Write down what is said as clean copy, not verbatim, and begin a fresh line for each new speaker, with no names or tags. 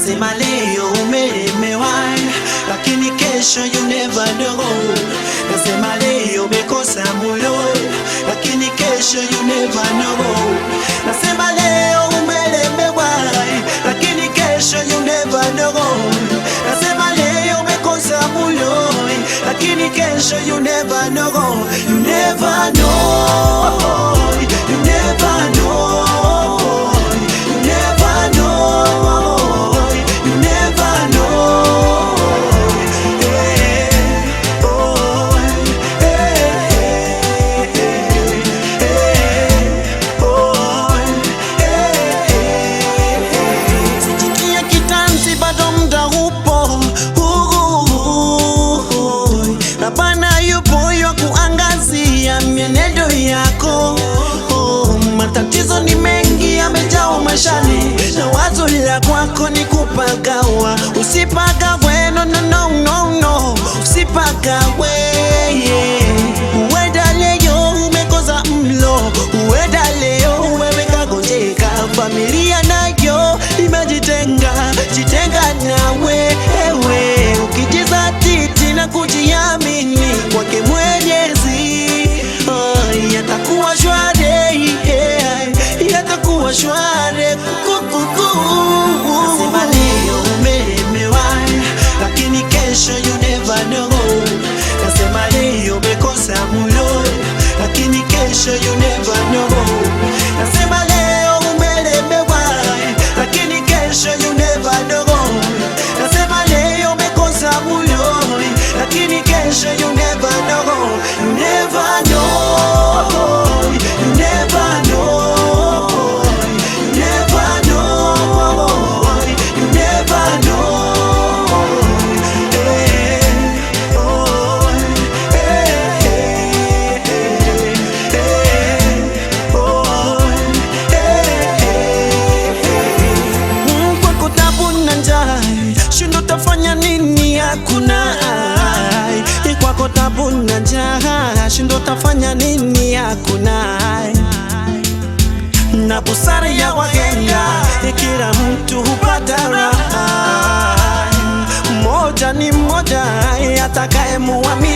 Nasema leo umelemewa, lakini kesho you never know. Nasema leo umekosa moyo, lakini kesho you never know. Nasema leo umelemewa, lakini kesho you never know. Nasema leo umekosa moyo, lakini kesho you never know. You never know. You never know. You never know. You never know. Hey, oh, hey, hey, oh, hey. Sijitia kitanzi bado muda upo. Rabana yupo yu kuangazia mienendo yako. Matatizo ni mengi yamejaa maishani, na wazo la kwako ni kupagawa. Usipagawe, no no no no no, usipagawe. Uweda leo umekosa mlo, uweda leo umeweka gonjeka. Familia nayo imejitenga, jitenga nawe ewe. Ukijizatiti na kujiamini kwake Mwenyezi, yatakuwa shwari, yatakuwa shwari. Nasema leo umelemewa, lakini kesho you never know. Nasema leo umekosa moyo, lakini kesho you never know. Nasema leo umelemewa, lakini kesho you never know. Nasema leo umekosa moyo, lakini kesho you never know. You never know. You never know. You never know. You never know. Hey, oh, hey, hey, oh, hey. Kwako tabu na njaa, shindo tafanya nini? Hakuna. Kwako tabu na njaa, shindo tafanya nini? Hakuna. Na busara ya wahenga, kila mtu hupata raha. Mmoja ni mmoja, atakaye muamini